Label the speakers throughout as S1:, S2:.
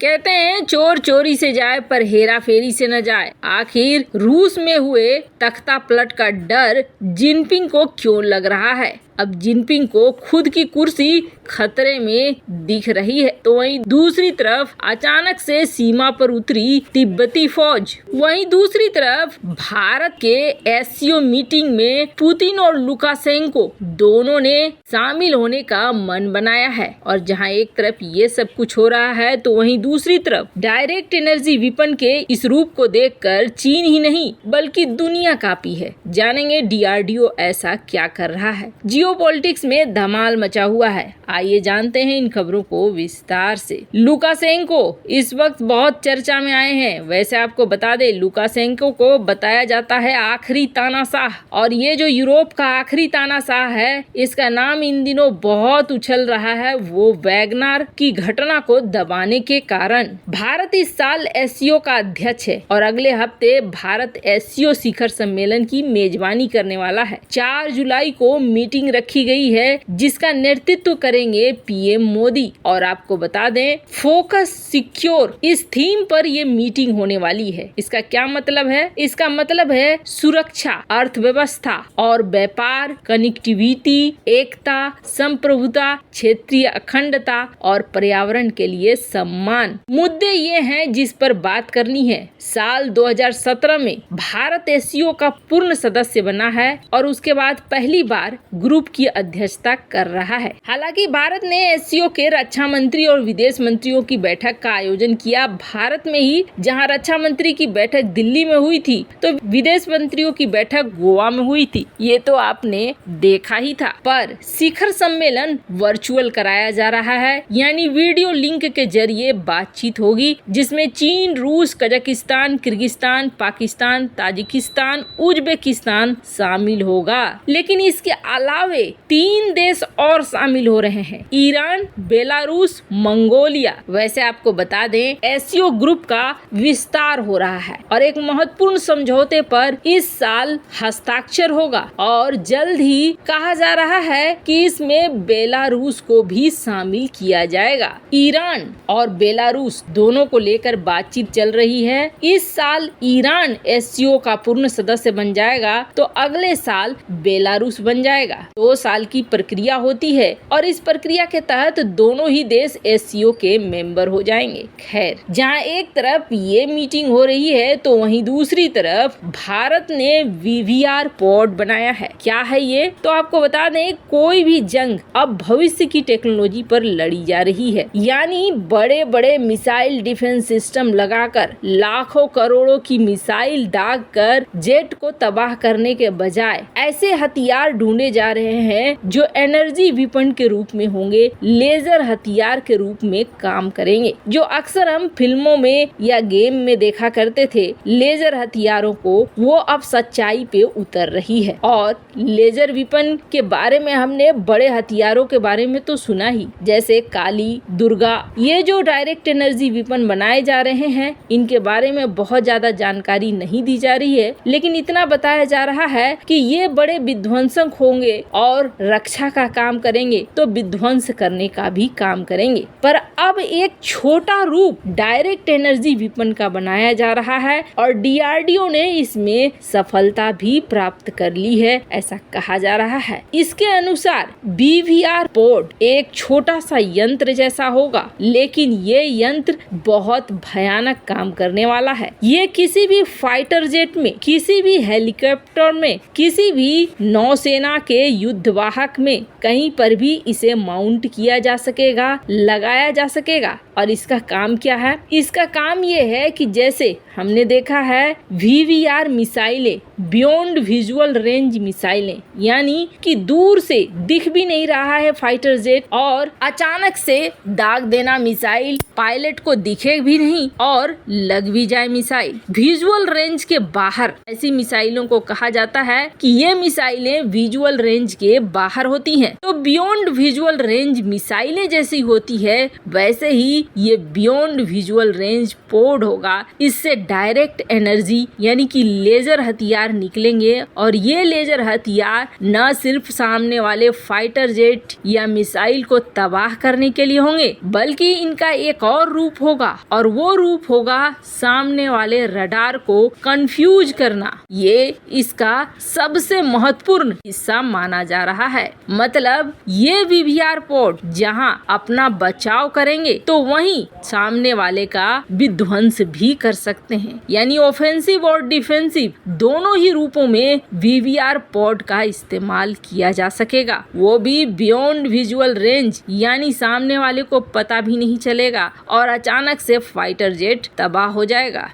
S1: कहते हैं चोर चोरी से जाए पर हेरा फेरी से न जाए। आखिर रूस में हुए तख्ता पलट का डर जिनपिंग को क्यों लग रहा है? अब जिनपिंग को खुद की कुर्सी खतरे में दिख रही है, तो वहीं दूसरी तरफ अचानक से सीमा पर उतरी तिब्बती फौज। वहीं दूसरी तरफ भारत के एससीओ मीटिंग में पुतिन और लुकाशेंको दोनों ने शामिल होने का मन बनाया है। और जहां एक तरफ ये सब कुछ हो रहा है, तो वहीं दूसरी तरफ डायरेक्ट एनर्जी विपन के इस रूप को देखकर चीन ही नहीं बल्कि दुनिया कांपी है। जानेंगे डीआरडीओ ऐसा क्या कर रहा है। जियोपॉलिटिक्स में धमाल मचा हुआ है। आइए जानते हैं इन खबरों को विस्तार से। लुकाशेंको इस वक्त बहुत चर्चा में आए हैं। वैसे आपको बता दें, लुकाशेंको को बताया जाता है आखिरी तानाशाह, और ये जो यूरोप का आखिरी तानाशाह है, इसका नाम इन दिनों बहुत उछल रहा है, वो वैगनर की घटना को दबाने के कारण। भारत इस साल एससीओ का अध्यक्ष है और अगले हफ्ते भारत एससीओ शिखर सम्मेलन की मेजबानी करने वाला है। 4 जुलाई को मीटिंग रखी गई है जिसका नेतृत्व करेंगे पीएम मोदी। और आपको बता दें, फोकस सिक्योर इस थीम पर ये मीटिंग होने वाली है। इसका क्या मतलब है? इसका मतलब है सुरक्षा, अर्थव्यवस्था और व्यापार, कनेक्टिविटी, एकता, संप्रभुता, क्षेत्रीय अखंडता और पर्यावरण के लिए सम्मान। मुद्दे ये हैं जिस पर बात करनी है। साल 2017 में भारत एससीओ का पूर्ण सदस्य बना है और उसके बाद पहली बार ग्रुप की अध्यक्षता कर रहा है। हालांकि भारत ने एससीओ के रक्षा मंत्री और विदेश मंत्रियों की बैठक का आयोजन किया भारत में ही। जहां रक्षा मंत्री की बैठक दिल्ली में हुई थी, तो विदेश मंत्रियों की बैठक गोवा में हुई थी। ये तो आपने देखा ही था। पर शिखर सम्मेलन वर्चुअल कराया जा रहा है, यानी वीडियो लिंक के जरिए बातचीत होगी, जिसमें चीन, रूस, Kazakhstan, Kyrgyzstan, Pakistan, Tajikistan, Uzbekistan शामिल होगा। लेकिन इसके अलावे 3 देश और शामिल हो रहे हैं, ईरान, बेलारूस, मंगोलिया। वैसे आपको बता दें, एससीओ ग्रुप का विस्तार हो रहा है और एक महत्वपूर्ण समझौते पर इस साल हस्ताक्षर होगा और जल्द ही कहा जा रहा है कि इसमें बेलारूस को भी शामिल किया जाएगा। ईरान और बेलारूस दोनों को लेकर बातचीत चल रही है। इस साल ईरान एससीओ का पूर्ण सदस्य बन जाएगा, तो अगले साल बेलारूस बन जाएगा। 2 साल की प्रक्रिया होती है और इस प्रक्रिया के तहत दोनों ही देश एससीओ के मेंबर हो जाएंगे। खैर, जहां एक तरफ ये मीटिंग हो रही है, तो वहीं दूसरी तरफ भारत ने वीवीआर पॉड बनाया है। क्या है ये? तो आपको बता दें, कोई भी जंग अब भविष्य की टेक्नोलॉजी पर लड़ी जा रही है, यानी बड़े बड़े मिसाइल डिफेंस सिस्टम लगाकर लाखों करोड़ों की मिसाइल दाग कर जेट को तबाह करने के बजाय ऐसे हथियार ढूंढे जा रहे हैं जो एनर्जी विपन के रूप में होंगे, लेजर हथियार के रूप में काम करेंगे। जो अक्सर हम फिल्मों में या गेम में देखा करते थे, लेजर हथियारों को वो अब सच्चाई पे उतर रही है। और लेजर विपन के बारे में हमने बड़े हथियारों के बारे में तो सुना ही, जैसे काली, दुर्गा। ये जो डायरेक्ट एनर्जी विपन बनाए जा रहे हैं, इनके बारे में बहुत ज्यादा जानकारी नहीं दी जा रही है, लेकिन इतना बताया जा रहा है कि ये बड़े विध्वंसक होंगे और रक्षा का काम करेंगे, तो विध्वंस करने का भी काम करेंगे। पर अब एक छोटा रूप डायरेक्ट एनर्जी विपन का बनाया जा रहा है और डीआरडीओ ने इसमें सफलता भी प्राप्त कर ली है, ऐसा कहा जा रहा है। इसके अनुसार वीवीआर पॉड एक छोटा सा यंत्र जैसा होगा, लेकिन ये यंत्र बहुत भयानक काम करने वाला है। ये किसी भी फाइटर जेट में, किसी भी हेलीकॉप्टर में, किसी भी नौसेना के युद्धवाहक में कहीं पर भी इसे माउंट किया जा सकेगा, लगाया जा सकेगा। और इसका काम क्या है? इसका काम ये है कि जैसे हमने देखा है वीवीआर मिसाइलें, बियॉन्ड विजुअल रेंज मिसाइलें, यानी कि दूर से दिख भी नहीं रहा है फाइटर जेट और अचानक से दाग देना मिसाइल, पायलट को दिखे भी नहीं और लग भी जाए मिसाइल विजुअल रेंज के बाहर। ऐसी मिसाइलों को कहा जाता है कि ये मिसाइलें विजुअल रेंज के बाहर होती हैं। तो बियॉन्ड विजुअल रेंज मिसाइलें जैसी होती है, वैसे ही ये बियॉन्ड विजुअल रेंज पोर्ट होगा। इससे डायरेक्ट एनर्जी यानी कि लेजर हथियार निकलेंगे और ये लेजर हथियार न सिर्फ सामने वाले फाइटर जेट या मिसाइल को तबाह करने के लिए होंगे, बल्कि इनका एक और रूप होगा और वो रूप होगा सामने वाले रडार को कंफ्यूज करना। ये इसका सबसे महत्वपूर्ण हिस्सा माना जा रहा है। मतलब ये वीवीआर पोर्ट जहां अपना बचाव करेंगे तो वहीं सामने वाले का विध्वंस भी कर सकते हैं। यानी ऑफेंसिव और डिफेंसिव दोनों ही रूपों में वीवीआर पोर्ट का इस्तेमाल किया जा सकेगा, वो भी बियॉन्ड विजुअल रेंज, यानी सामने वाले को पता भी नहीं चलेगा और अचानक से फाइटर जेट तबाह हो जाएगा।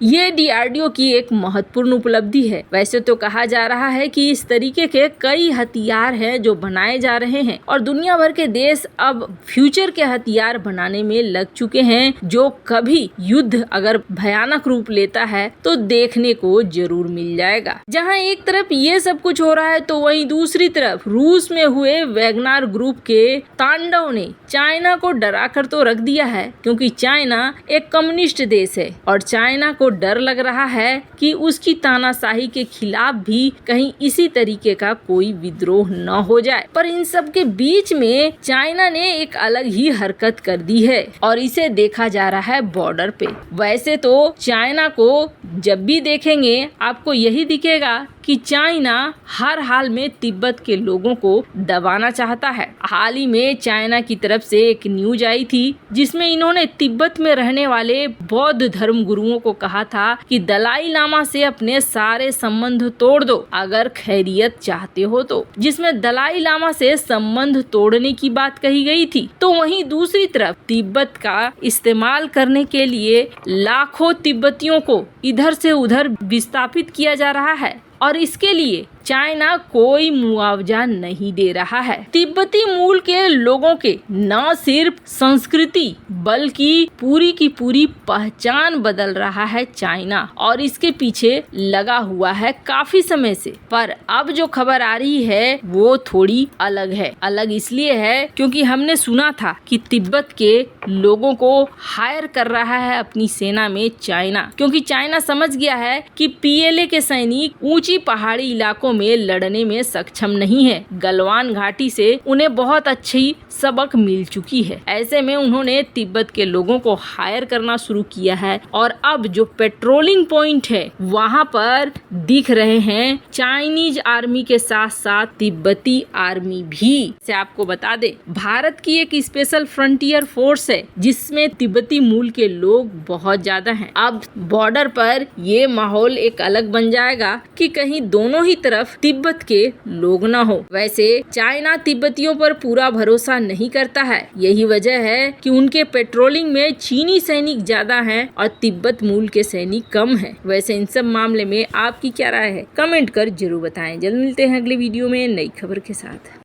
S1: ये डीआरडीओ की एक महत्वपूर्ण उपलब्धि है। वैसे तो कहा जा रहा है कि इस तरीके के कई हथियार हैं जो बनाए जा रहे हैं और दुनिया भर के देश अब फ्यूचर के हथियार बनाने में लग चुके हैं, जो कभी युद्ध अगर भयानक रूप लेता है तो देखने को जरूर मिल जाएगा। जहां एक तरफ ये सब कुछ हो रहा है तो वहीं दूसरी तरफ रूस में हुए वैगनर ग्रुप के तांडव ने चाइना को डरा कर तो रख दिया है, क्योंकि चाइना एक कम्युनिस्ट देश है और चाइना को डर लग रहा है कि उसकी तानाशाही के खिलाफ भी कहीं इसी तरीके का कोई विद्रोह न हो जाए। पर इन सब के बीच में चाइना ने एक अलग ही हरकत कर दी है और इसे देखा जा रहा है बॉर्डर पे। वैसे तो चाइना को जब भी देखेंगे आपको यही दिखेगा कि चाइना हर हाल में तिब्बत के लोगों को दबाना चाहता है। हाल ही में चाइना की तरफ से एक न्यूज आई थी जिसमें इन्होंने तिब्बत में रहने वाले बौद्ध धर्म गुरुओं को कहा था कि दलाई लामा से अपने सारे संबंध तोड़ दो अगर खैरियत चाहते हो तो, जिसमें दलाई लामा से संबंध तोड़ने की बात कही गई थी। तो वहीं दूसरी तरफ तिब्बत का इस्तेमाल करने के लिए लाखों तिब्बतियों को इधर से उधर विस्थापित किया जा रहा है और इसके लिए चाइना कोई मुआवजा नहीं दे रहा है। तिब्बती मूल के लोगों के न सिर्फ संस्कृति बल्कि पूरी की पूरी पहचान बदल रहा है चाइना और इसके पीछे लगा हुआ है काफी समय से। पर अब जो खबर आ रही है वो थोड़ी अलग है। अलग इसलिए है क्योंकि हमने सुना था कि तिब्बत के लोगों को हायर कर रहा है अपनी सेना में चाइना, क्योंकि चाइना समझ गया है कि पीएलए के सैनिक ऊंची पहाड़ी इलाकों में लड़ने में सक्षम नहीं है। गलवान घाटी से उन्हें बहुत अच्छी सबक मिल चुकी है। ऐसे में उन्होंने तिब्बत के लोगों को हायर करना शुरू किया है और अब जो पेट्रोलिंग पॉइंट है वहाँ पर दिख रहे हैं चाइनीज आर्मी के साथ साथ तिब्बती आर्मी भी। से आपको बता दे, भारत की एक स्पेशल फ्रंटियर फोर्स है जिसमें तिब्बती मूल के लोग बहुत ज्यादा हैं। अब बॉर्डर पर ये माहौल एक अलग बन जाएगा कि कहीं दोनों ही तरफ तिब्बत के लोग न हो। वैसे चाइना तिब्बतियों पर पूरा भरोसा नहीं करता है। यही वजह है कि उनके पेट्रोलिंग में चीनी सैनिक ज्यादा हैं और तिब्बत मूल के सैनिक कम हैं। वैसे इन सब मामले में आपकी क्या राय है? कमेंट कर जरूर बताएं। जल्द मिलते हैं अगले वीडियो में नई खबर के साथ।